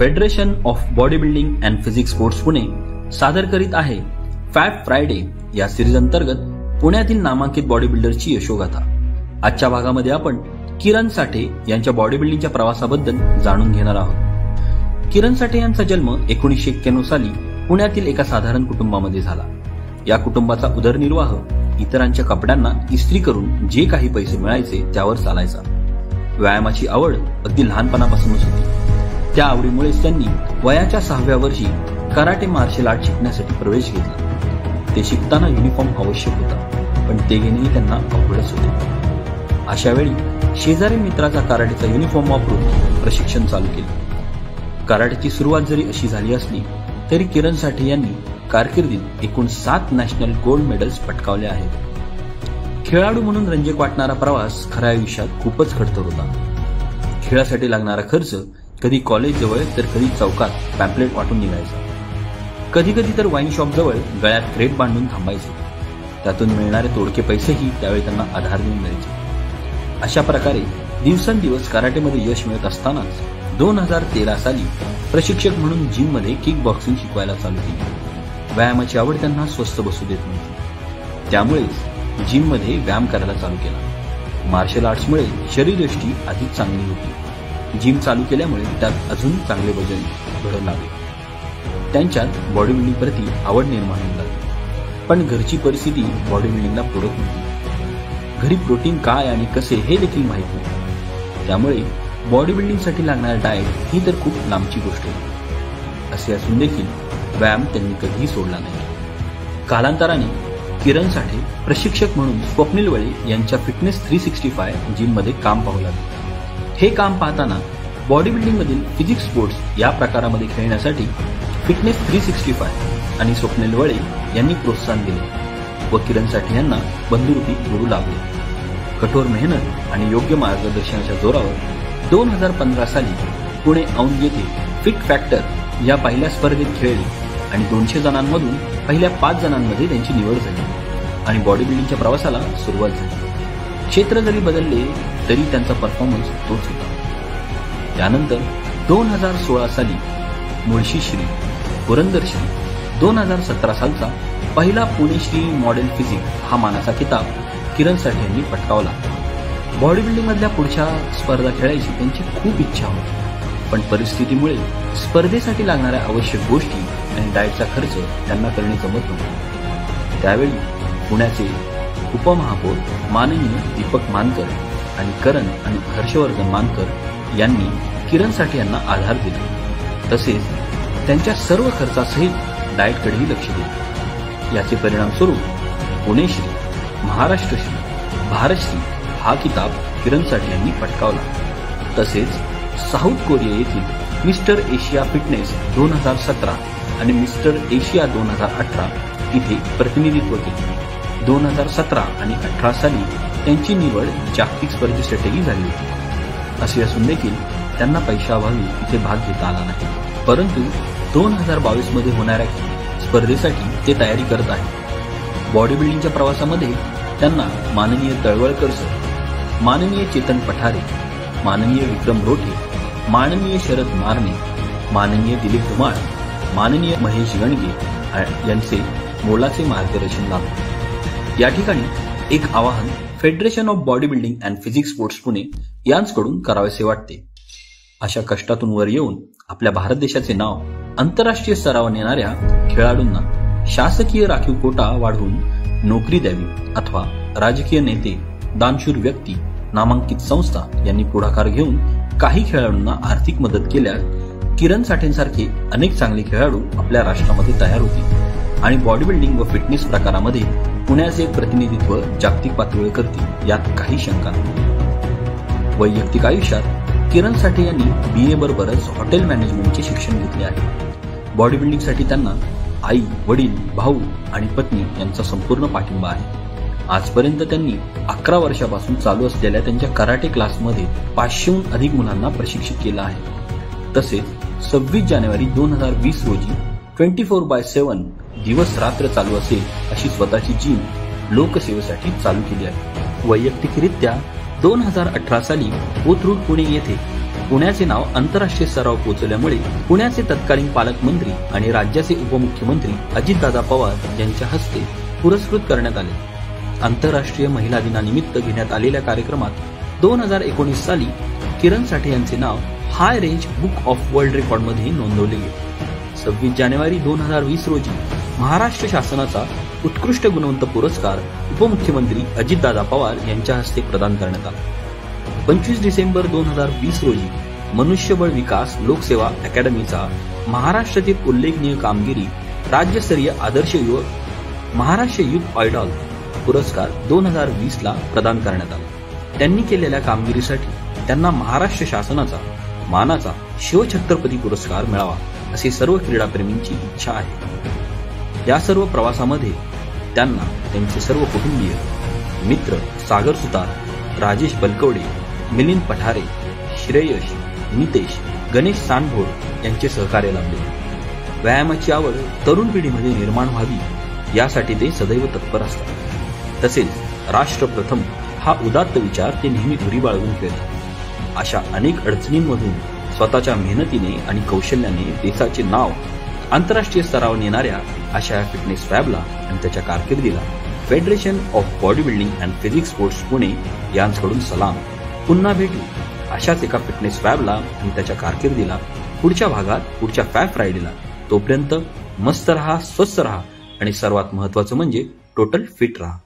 Federation of body building and physics sports Pune सादर करीत आहे फॅट फ्रायडे या सिरीज अंतर्गत पुण्यातील नामांकित बॉडी बिल्डरची यशोगाथा। आजच्या भागामध्ये आपण किरण साठे यांच्या बॉडी बिल्डिंगच्या प्रवासाबद्दल जाणून घेणार आहोत। किरण साठे यांचा जन्म 1991 साली पुण्यातील एका साधारण कुटुंबामध्ये झाला। या कुटुंबाचा उदरनिर्वाह इतरांच्या कपड्यांना इस्त्री करून जे काही पैसे मिळायचे त्यावर चालायचा। व्यायामाची आवड अगदी लहानपणापासूनच होती। त्या आवडीमुळेच त्यांनी वयाच्या 6व्या वर्षी कराटे मार्शल आर्ट शिकण्यासाठी प्रवेश घेतला। ते शिकताना युनिफॉर्म आवश्यक होता, पण ते घेणे त्यांना अवघडच होते। अशा वेळी शेजारी मित्राचा कराटेचा युनिफॉर्म वापरून प्रशिक्षण चालू केले। कराटेची सुरुवात जरी अशी झाली असली तरी किरण साठे यांनी कारकिर्दीत एकूण 7 नॅशनल गोल्ड मेडल्स पटकावले आहेत। खेळाडू म्हणून रंजक वाटणारा प्रवास खऱ्या आयुष्यात खूपच खडतर होता। खेळासाठी लागणारा खर्च कधी कॉलेज जवळ तर कधी चौकात पॅम्पलेट वाटून निघायचा। कधी कधी तर वाईन शॉप जवळ गळ्यात क्रेट बांधून थांबायचे। त्यातून मिळणारे तोडके पैसेही त्यावेळी त्यांना आधार देऊन द्यायचे। अशा प्रकारे दिवसेंदिवस कराटेमध्ये यश मिळत असतानाच 2013 साली प्रशिक्षक म्हणून जिम मध्ये किक बॉक्सिंग शिकवायला चालू केली। व्यायामाची आवड त्यांना स्वस्थ बसू देत नव्हती, त्यामुळेच जिम मध्ये व्यायाम करायला चालू केला। मार्शल आर्ट्समुळे शरीरयष्टी अधिक चांगली होती। जिम चालू केल्यामुळे त्यात अजून चांगले वजन घडू लागले। त्यांच्यात बॉडी बिल्डिंग प्रती आवड निर्माण होऊ लागली, पण घरची परिस्थिती बॉडी बिल्डिंगला पुरत नव्हती। घरी प्रोटीन काय आणि कसे हे देखील माहीत नव्हते, त्यामुळे बॉडी बिल्डिंगसाठी लागणारा डाएट ही तर खूप लांबची गोष्ट होती। असे असून देखील व्यायाम त्यांनी कधीही सोडला नाही। कालांतराने किरण साठे प्रशिक्षक म्हणून स्वप्नील वळे यांच्या फिटनेस 365 जिम मध्ये काम पाहू लागले। हे काम पाहताना बॉडी बिल्डिंग मधील फिजिक्स स्पोर्ट्स या प्रकारामध्ये खेळण्यासाठी फिटनेस 365 आणि स्वप्नील वळे यांनी प्रोत्साहन दिले व किरण साठे यांना बंधुरूपी गुरु लाभले। कठोर मेहनत आणि योग्य मार्गदर्शनाच्या जोरावर 2015 साली पुणे औंध येथे फिट फॅक्टर या पहिल्या स्पर्धेत खेळले आणि 200 जणांमधून पहिल्या 5 जणांमध्ये त्यांची निवड झाली आणि बॉडी बिल्डिंगच्या प्रवासाला सुरुवात झाली। क्षेत्र जरी बदलले तरी त्यांचा परफॉर्मन्स तोच होता। त्यानंतर 2016 साली मुळशी श्री, पुरंदर श्री, 2017 सालचा पहिला पुणे श्री मॉडेल फिजिक हा मानाचा किताब किरण साठे यांनी पटकावला। बॉडी बिल्डिंग मधल्या पुढच्या स्पर्धा खेळायची त्यांची खूप इच्छा होती, पण परिस्थितीमुळे स्पर्धेसाठी लागणाऱ्या आवश्यक गोष्टी आणि डाएटचा खर्च त्यांना करणे जमत नव्हते। त्यावेळी पुण्याचे उपमहापौर माननीय दीपक मानकर आणि करण आणि हर्षवर्धन मानकर यांनी किरण साठे यांना आधार दिला, तसेच त्यांच्या सर्व खर्चासहित डाएटकडेही लक्ष दिले। याचे परिणाम स्वरूप पुणे श्री, महाराष्ट्र श्री, भारतश्री हा किताब किरण साठे यांनी पटकावला। तसेच साऊथ कोरिया येथील मिस्टर एशिया फिटनेस 2017 आणि मिस्टर एशिया 2018 इथे प्रतिनिधित्व केले। 2017 आणि 18 साली त्यांची निवड जागतिक स्पर्धेसाठीही झाली होती। असे असून देखील त्यांना पैशाअभावी इथे भाग घेता आला नाही, परंतु 2022 मध्ये होणाऱ्या स्पर्धेसाठी ते तयारी करत आहेत। बॉडी बिल्डिंगच्या प्रवासामध्ये त्यांना माननीय तळवळकर सर, माननीय चेतन पठारे, माननीय विक्रम रोठे, माननीय शरद मारणे, माननीय दिलीप धुमाळ, माननीय महेश गणगे यांचे मोलाचे मार्गदर्शन लाभले। या ठिकाणी एक आवाहन federation of body building and physics sports Pune यांच्याकडून करावेसे वाटते। अशा कष्टातून वर येऊन आपल्या भारत देशाचे नाव आंतरराष्ट्रीय स्तरावर नेणाऱ्या खेळाडूंना शासकीय राखीव कोटा वाढवून नोकरी द्यावी अथवा राजकीय नेते, दानशूर व्यक्ती, नामांकित संस्था यांनी पुढाकार घेऊन काही खेळाडूंना आर्थिक मदत केल्यास किरण साठेंसारखे अनेक चांगले खेळाडू आपल्या राष्ट्रामध्ये तयार होतील आणि बॉडी बिल्डिंग व फिटनेस प्रकारामध्ये पुण्याचे प्रतिनिधित्व जागतिक पातळीवर करतील यात काही शंका नाही। वैयक्तिक आयुष्यात किरण साठे यांनी BA बरोबरच हॉटेल मॅनेजमेंटचे शिक्षण घेतले आहे। बॉडी बिल्डिंगसाठी त्यांना आई, वडील, भाऊ आणि पत्नी यांचा संपूर्ण पाठिंबा आहे। आजपर्यंत त्यांनी 11 वर्षापासून चालू असलेल्या त्यांच्या कराटे क्लासमध्ये 500हून अधिक मुलांना प्रशिक्षित केलं आहे। तसेच 26 जानेवारी 2020 रोजी 24/7 दिवस रात्र चालू असेल अशी स्वतःची जिम लोकसेवेसाठी चालू केली आहे। वैयक्तिकरित्या 2018 साली कोथरूड पुणे येथे पुण्याचे नाव आंतरराष्ट्रीय स्तरावर पोहोचल्यामुळे पुण्याचे तत्कालीन पालकमंत्री आणि राज्याचे उपमुख्यमंत्री अजितदादा पवार यांच्या हस्ते पुरस्कृत करण्यात आले. आंतरराष्ट्रीय महिला दिनानिमित्त घेण्यात आलेल्या कार्यक्रमात 2019 साली किरण साठे यांचे नाव high range book of world record मध्ये नोंदवले गेले. 26 जानेवारी 2020 रोजी महाराष्ट्र शासनाचा उत्कृष्ट गुणवंत पुरस्कार उपमुख्यमंत्री अजितदादा पवार यांच्या हस्ते प्रदान करण्यात आला. 25 डिसेंबर 2020 रोजी मनुष्यबळ विकास लोकसेवा अकॅडमीचा महाराष्ट्रातील उल्लेखनीय कामगिरी राज्यस्तरीय आदर्श युवक महाराष्ट्र युथ आयडॉल पुरस्कार 2020 ला प्रदान करण्यात आला. त्यांनी केलेल्या कामगिरीसाठी त्यांना महाराष्ट्र शासनाचा मानाचा शिवछत्रपती पुरस्कार मिळावा अशी सर्व क्रीडाप्रेमींची इच्छा आहे. या सर्व प्रवासामध्ये त्यांना त्यांचे सर्व कुटुंबीय, मित्र सागर सुतार, राजेश बलकवडे, मिलिंद पठारे, श्रेयश, नितेश, गणेश सांडभोर यांचे सहकार्य लाभले. व्यायामाची आवड तरुण पिढीमध्ये निर्माण व्हावी यासाठी ते सदैव तत्पर असतात. तसेच राष्ट्र प्रथम हा उदात्त विचार ते नेहमी घरी बाळगून खेळतात. अशा अनेक अडचणींमधून स्वतःच्या मेहनतीने आणि कौशल्याने देशाचे नाव आंतरराष्ट्रीय स्तरावर नेणाऱ्या अशा या फिटनेस फॅबला आणि त्याच्या कारकिर्दीला federation of body building and physics sports Pune यांच्याकडून सलाम. पुन्हा भेटू अशाच एका फिटनेस फॅबला आणि त्याच्या कारकिर्दीला पुढच्या भागात, पुढच्या फॅब फ्रायडेला. तोपर्यंत मस्त रहा, स्वस्थ रहा आणि सर्वात महत्त्वाचं म्हणजे टोटल फिट रहा.